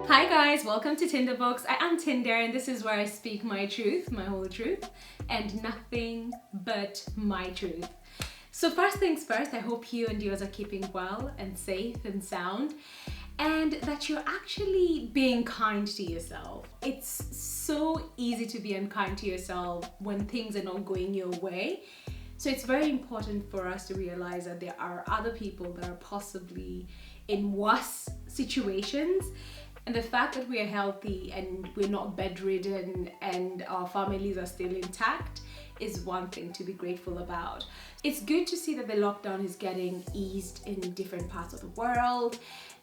Hi guys, welcome to Tinderbox. I am Tinder and this is where I speak my truth, my whole truth, and nothing but my truth. So first things first, I hope you and yours are keeping well and safe and sound, and that you're actually being kind to yourself. It's so easy to be unkind to yourself when things are not going your way. So it's very important for us to realize that there are other people that are possibly in worse situations. And the fact that we are healthy and we're not bedridden and our families are still intact is one thing to be grateful about. It's good to see that the lockdown is getting eased in different parts of the world.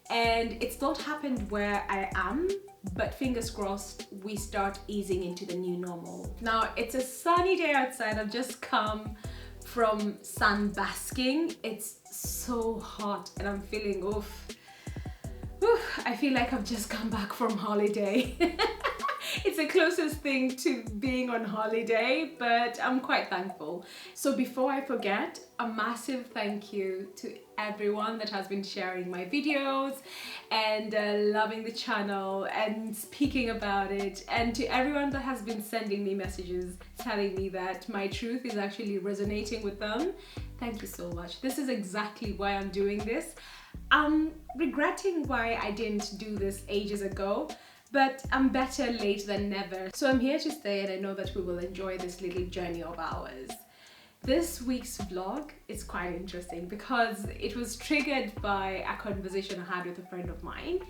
And it's not happened where I am, but fingers crossed we start easing into the new normal. Now, it's a sunny day outside. I've just come from sun basking. It's so hot and I'm feeling I feel like I've just come back from holiday. It's the closest thing to being on holiday, but I'm quite thankful. So before I forget, a massive thank you to everyone that has been sharing my videos and loving the channel and speaking about it, and to everyone that has been sending me messages telling me that my truth is actually resonating with them. Thank you so much. This is exactly why I'm doing this. I'm regretting why I didn't do this ages ago, but I'm better late than never. So I'm here to stay and I know that we will enjoy this little journey of ours. This week's vlog is quite interesting because it was triggered by a conversation I had with a friend of mine,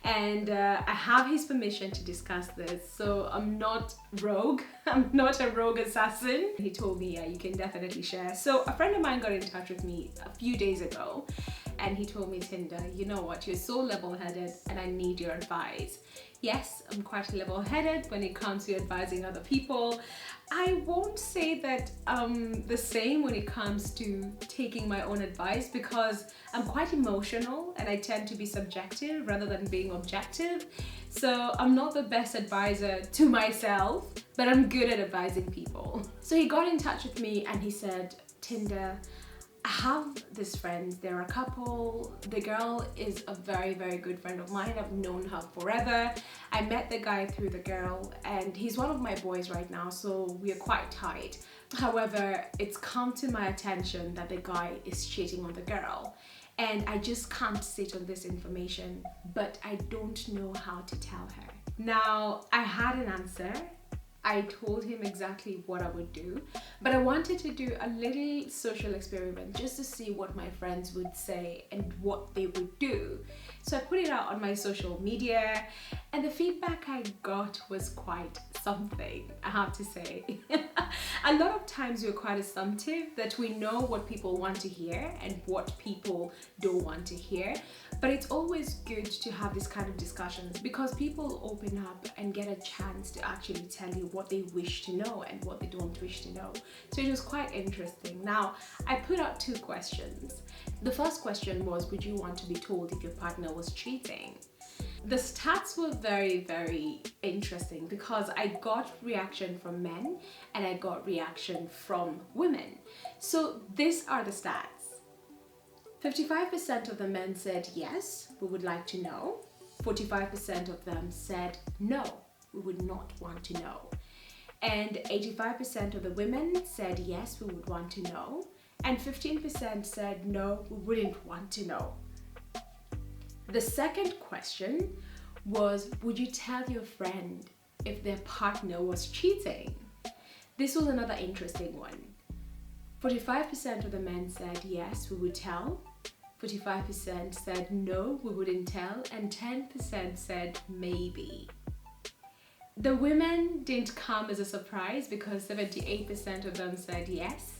and I have his permission to discuss this, so I'm not rogue. I'm not a rogue assassin. He told me, yeah, you can definitely share. So a friend of mine got in touch with me a few days ago and he told me, Tinder, you know what, you're so level-headed and I need your advice. Yes, I'm quite level-headed when it comes to advising other people. I won't say that I'm the same when it comes to taking my own advice because I'm quite emotional and I tend to be subjective rather than being objective. So I'm not the best advisor to myself, but I'm good at advising people. So he got in touch with me and he said, Tinder, I have this friend, they're a couple. The girl is a very, very good friend of mine. I've known her forever. I met the guy through the girl and he's one of my boys right now, so we're quite tight. However, it's come to my attention that the guy is cheating on the girl and I just can't sit on this information, but I don't know how to tell her. Now, I had an answer. I told him exactly what I would do, but I wanted to do a little social experiment just to see what my friends would say and what they would do. So I put it out on my social media and the feedback I got was quite something, I have to say. A lot of times we're quite assumptive that we know what people want to hear and what people don't want to hear, but it's always good to have this kind of discussions because people open up and get a chance to actually tell you what they wish to know and what they don't wish to know. So it was quite interesting. Now, I put out two questions. The first question was, would you want to be told if your partner was cheating? The stats were very, very interesting because I got reaction from men and I got reaction from women. So these are the stats. 55% of the men said yes, we would like to know. 45% of them said no, we would not want to know. And 85% of the women said yes, we would want to know. And 15% said no, we wouldn't want to know. The second question was, would you tell your friend if their partner was cheating? This was another interesting one. 45% of the men said yes, we would tell. 45% said no, we wouldn't tell. And 10% said maybe. The women didn't come as a surprise because 78% of them said yes.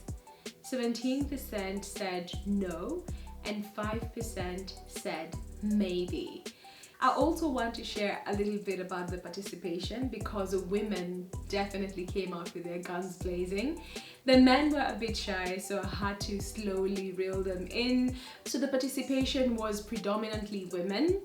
17% said no, and 5% said maybe. I also want to share a little bit about the participation because the women definitely came out with their guns blazing. The men were a bit shy, so I had to slowly reel them in. So the participation was predominantly women,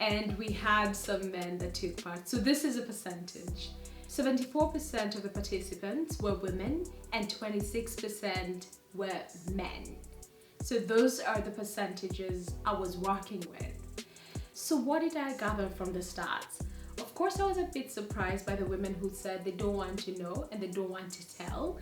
and we had some men that took part. So this is a percentage. 74% of the participants were women and 26% were men. So those are the percentages I was working with. So what did I gather from the stats? Of course, I was a bit surprised by the women who said they don't want to know and they don't want to tell.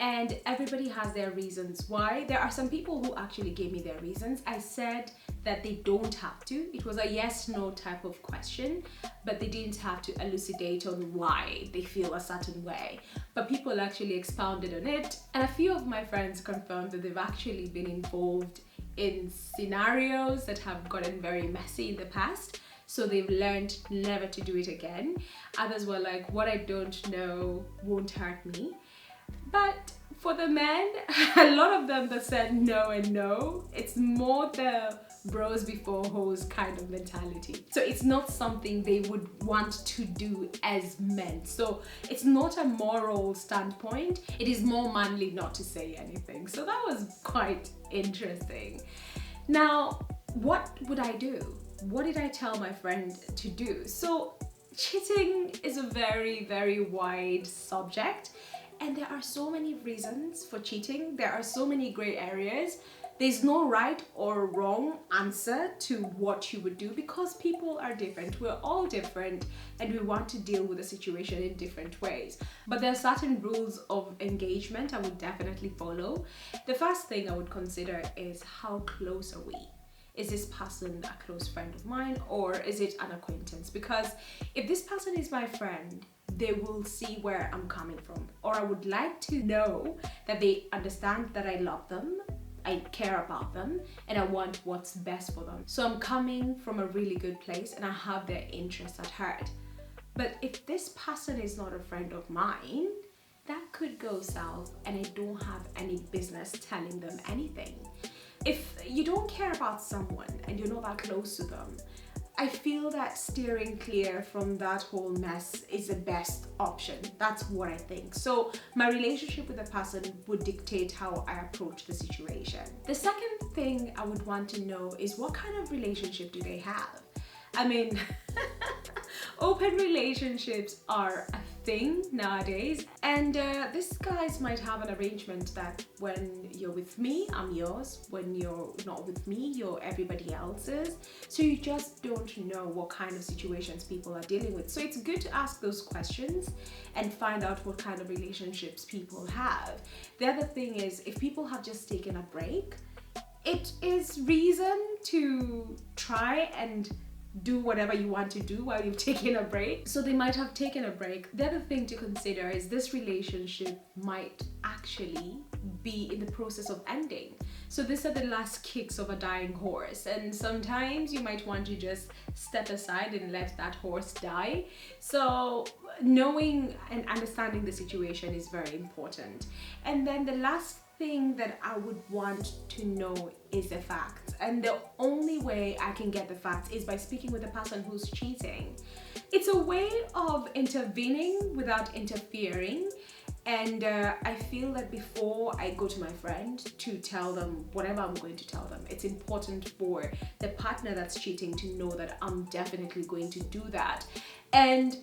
And everybody has their reasons why. There are some people who actually gave me their reasons. I said that they don't have to. It was a yes/no type of question, but they didn't have to elucidate on why they feel a certain way. But people actually expounded on it. And a few of my friends confirmed that they've actually been involved in scenarios that have gotten very messy in the past. So they've learned never to do it again. Others were like, what I don't know won't hurt me. But for the men, a lot of them that said no and no, it's more the bros before hoes kind of mentality. So it's not something they would want to do as men. So it's not a moral standpoint. It is more manly not to say anything. So that was quite interesting. Now, what would I do? What did I tell my friend to do? So cheating is a very, very wide subject. And there are so many reasons for cheating. There are so many gray areas. There's no right or wrong answer to what you would do because people are different. We're all different and we want to deal with the situation in different ways. But there are certain rules of engagement I would definitely follow. The first thing I would consider is how close are we? Is this person a close friend of mine or is it an acquaintance? Because if this person is my friend, they will see where I'm coming from. Or I would like to know that they understand that I love them, I care about them, and I want what's best for them. So I'm coming from a really good place and I have their interests at heart. But if this person is not a friend of mine, that could go south and I don't have any business telling them anything. If you don't care about someone and you're not that close to them, I feel that steering clear from that whole mess is the best option. That's what I think. So my relationship with the person would dictate how I approach the situation. The second thing I would want to know is what kind of relationship do they have? I mean, open relationships are a thing nowadays, and these guys might have an arrangement that when you're with me, I'm yours. When you're not with me, you're everybody else's. So you just don't know what kind of situations people are dealing with. So it's good to ask those questions and find out what kind of relationships people have. The other thing is, if people have just taken a break, it is reason to try and do whatever you want to do while you've taken a break. So they might have taken a break. The other thing to consider is this relationship might actually be in the process of ending. So these are the last kicks of a dying horse, and sometimes you might want to just step aside and let that horse die. So knowing and understanding the situation is very important. And then the last thing that I would want to know is the facts, and the only way I can get the facts is by speaking with the person who's cheating. It's a way of intervening without interfering, and I feel that before I go to my friend to tell them whatever I'm going to tell them, it's important for the partner that's cheating to know that I'm definitely going to do that, and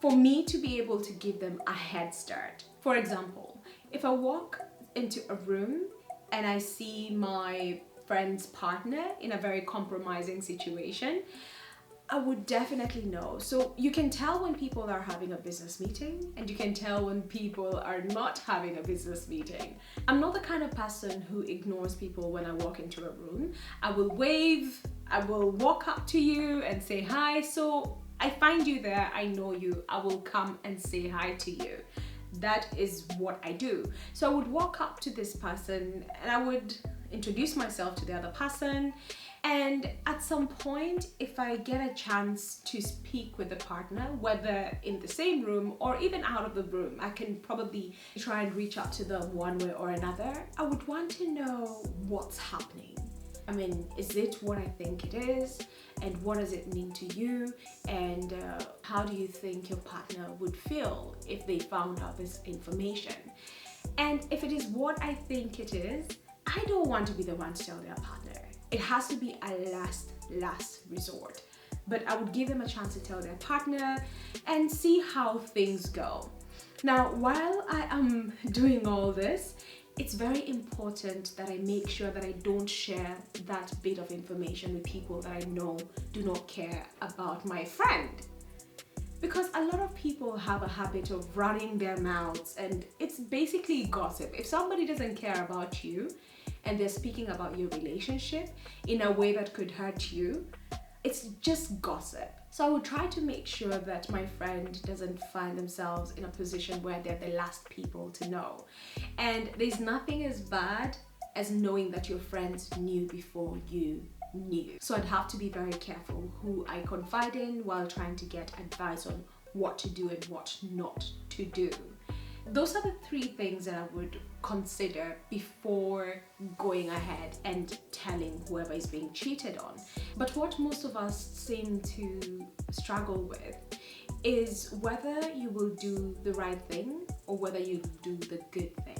for me to be able to give them a head start. For example, if I walk into a room and I see my friend's partner in a very compromising situation, I would definitely know. So you can tell when people are having a business meeting and you can tell when people are not having a business meeting. I'm not the kind of person who ignores people when I walk into a room. I will wave, I will walk up to you and say hi. So I find you there, I know you, I will come and say hi to you. That is what I do. So I would walk up to this person and I would introduce myself to the other person, and at some point, if I get a chance to speak with the partner, whether in the same room or even out of the room, I can probably try and reach out to them one way or another. I would want to know what's happening. I mean, is it what I think it is? And what does it mean to you? And how do you think your partner would feel if they found out this information? And if it is what I think it is, I don't want to be the one to tell their partner. It has to be a last resort. But I would give them a chance to tell their partner and see how things go. Now, while I am doing all this, it's very important that I make sure that I don't share that bit of information with people that I know do not care about my friend. Because a lot of people have a habit of running their mouths, and it's basically gossip. If somebody doesn't care about you and they're speaking about your relationship in a way that could hurt you, it's just gossip. So I would try to make sure that my friend doesn't find themselves in a position where they're the last people to know. And there's nothing as bad as knowing that your friends knew before you knew. So I'd have to be very careful who I confide in while trying to get advice on what to do and what not to do. Those are the 3 things that I would consider before going ahead and telling whoever is being cheated on. But what most of us seem to struggle with is whether you will do the right thing or whether you do the good thing.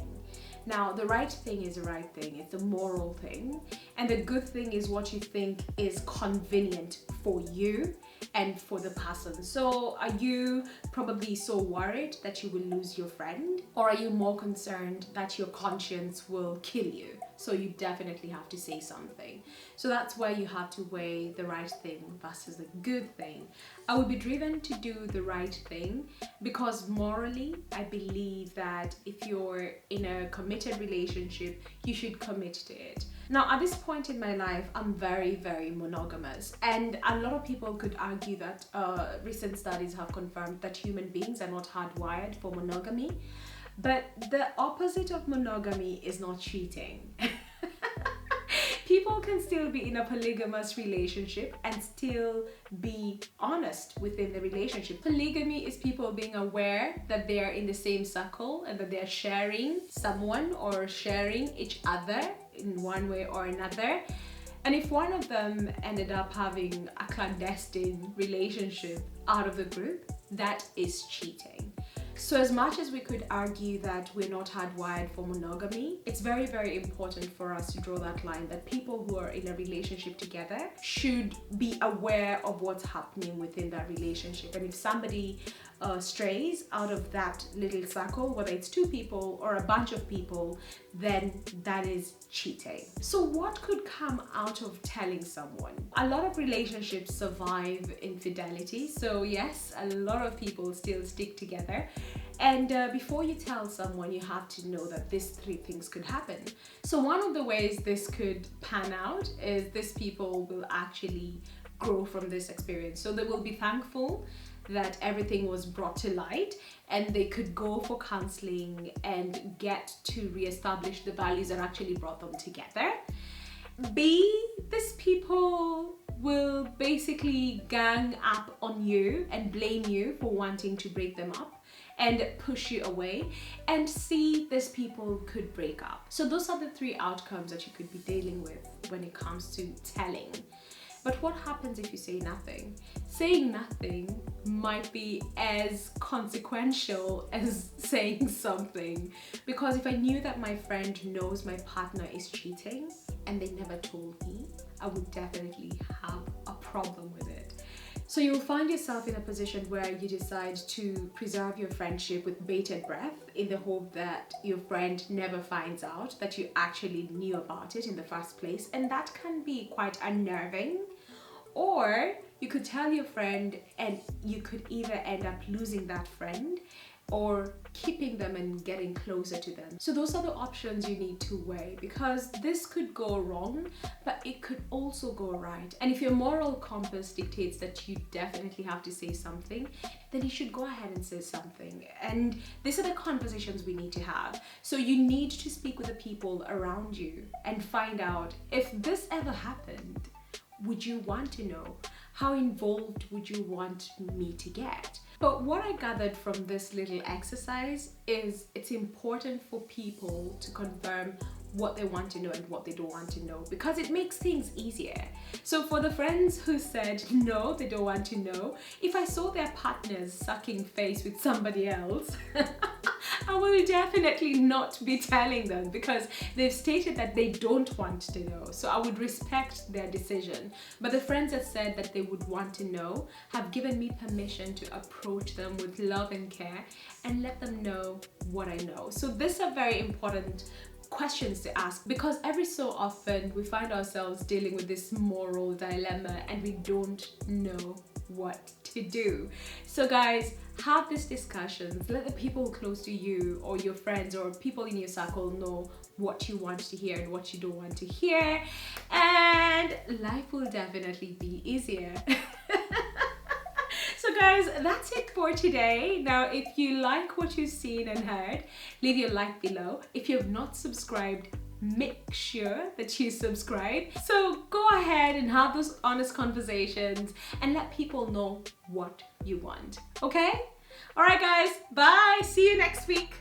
Now, the right thing is the right thing, it's the moral thing, and the good thing is what you think is convenient for you and for the person. So are you probably so worried that you will lose your friend, or are you more concerned that your conscience will kill you? So you definitely have to say something. So that's where you have to weigh the right thing versus the good thing. I would be driven to do the right thing because morally, I believe that if you're in a committed relationship, you should commit to it. Now, at this point in my life, I'm very, very monogamous. And a lot of people could argue that recent studies have confirmed that human beings are not hardwired for monogamy. But the opposite of monogamy is not cheating. People can still be in a polygamous relationship and still be honest within the relationship. Polygamy is people being aware that they are in the same circle and that they're sharing someone or sharing each other in one way or another. And if one of them ended up having a clandestine relationship out of the group, that is cheating. So as much as we could argue that we're not hardwired for monogamy, it's very, very important for us to draw that line that people who are in a relationship together should be aware of what's happening within that relationship. And if somebody strays out of that little circle, whether it's 2 people or a bunch of people, then that is cheating. So what could come out of telling someone? A lot of relationships survive infidelity. So yes, a lot of people still stick together. And before you tell someone, you have to know that these 3 things could happen. So one of the ways this could pan out is these people will actually grow from this experience. So they will be thankful that everything was brought to light, and they could go for counseling and get to reestablish the values that actually brought them together. B, these people will basically gang up on you and blame you for wanting to break them up and push you away. And C, these people could break up. So those are the 3 outcomes that you could be dealing with when it comes to telling. But what happens if you say nothing? Saying nothing might be as consequential as saying something. Because if I knew that my friend knows my partner is cheating and they never told me, I would definitely have a problem with it. So you'll find yourself in a position where you decide to preserve your friendship with bated breath in the hope that your friend never finds out that you actually knew about it in the first place. And that can be quite unnerving. Or you could tell your friend and you could either end up losing that friend or keeping them and getting closer to them. So those are the options you need to weigh, because this could go wrong, but it could also go right. And if your moral compass dictates that you definitely have to say something, then you should go ahead and say something. And these are the conversations we need to have. So you need to speak with the people around you and find out, if this ever happened, would you want to know? How involved would you want me to get? But what I gathered from this little exercise is it's important for people to confirm what they want to know and what they don't want to know, because it makes things easier. So for the friends who said no, they don't want to know, if I saw their partners sucking face with somebody else, I will definitely not be telling them, because they've stated that they don't want to know. So I would respect their decision. But the friends that said that they would want to know have given me permission to approach them with love and care and let them know what I know. So this is a very important questions to ask, because every so often we find ourselves dealing with this moral dilemma and we don't know what to do. So guys, have these discussions. Let the people close to you or your friends or people in your circle know what you want to hear and what you don't want to hear, and life will definitely be easier. So guys, that's it for today. Now, if you like what you've seen and heard, leave your like below. If you have not subscribed, make sure that you subscribe. So go ahead and have those honest conversations and let people know what you want. Okay? All right, guys. Bye. See you next week.